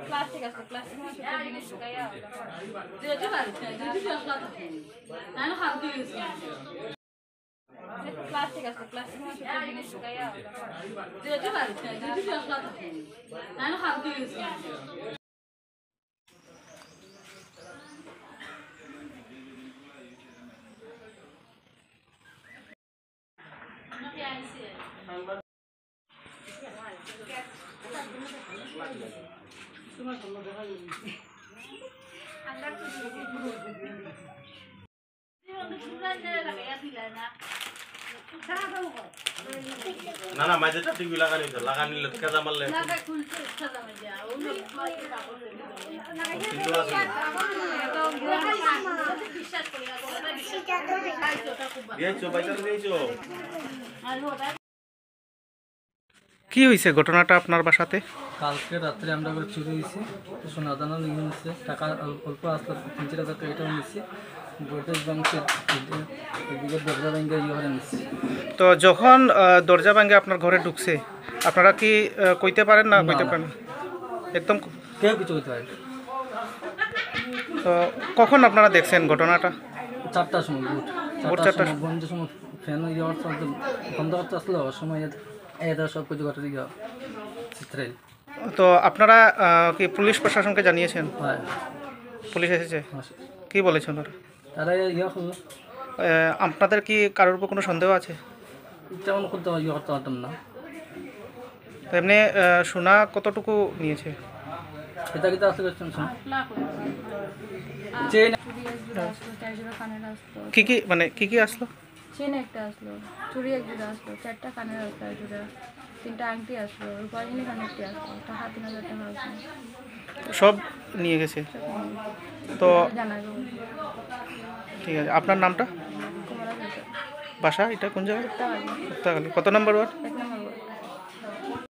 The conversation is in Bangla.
Plastik আছে প্লাস্টিক মাছ জিনিস গায়া যেটা ভালো যদি আসলা থাকে না না হাত দিয়ে ইউজ করি প্লাস্টিক আছে প্লাস্টিক মাছ জিনিস গায়া যেটা ভালো যদি আসলা থাকে না না হাত দিয়ে ইউজ করি না না মাঝে চাটি গুলা লাগানি কাজা মারলে কি হয়েছে ঘটনাটা আপনার বাসাতে? কালকে রাত্রে আমরা করে চুরি হয়েছে, সোনা দানা নিয়ে নিচ্ছে, টাকা অল্প আসলে 3-4 হাজার টাকা এটাও নিচ্ছে, গোদরেজ ব্যাংকের দরজা ভেঙে ইয়ে করে নিচ্ছে। তো যখন দরজা ভেঙে আপনার ঘরে ঢুকছে আপনারা কি কইতে পারেন না কইতে পারেন একদম কেউ কিছু হইতে পারে। তো কখন আপনারা দেখছেন ঘটনাটা? 4টার সময় ভোর 4টার সময় বন্ধের সময় ফ্যান ইয়ে বন্ধ করতে আসলে ওর সময় এদের সব কিছু ঘটে দিয়ে চিত্রে। তো আপনারা কি পুলিশ প্রশাসনকে জানিয়েছেন? হ্যাঁ, পুলিশ এসেছে, কি বলেছেন ওরা? তারা ইয়ে করলো। আপনাদের কি কারোর উপর কোনো সন্দেহ আছে? তেমন করতে ইয়ে করতে পারতাম না। এমনি সোনা কতটুকু নিয়েছে? এটা কিন্তু আসলে কি কি মানে কি কি আসলো? চেন একটা আসলো, চুড়ি এক জোড়া আসলো, 4টা কানের আসলো এক জোড়া, 3টা আংটি আসলো, রূপার জিনিস অনেকটি আসলো, টাকা 3000 টাকা আসলো, সব নিয়ে গেছে। তো জানা গেল। ঠিক আছে, আপনার নামটা? বাসা এটা কোন জায়গায়? কত নম্বর ওয়ার্ড? 1 নম্বর।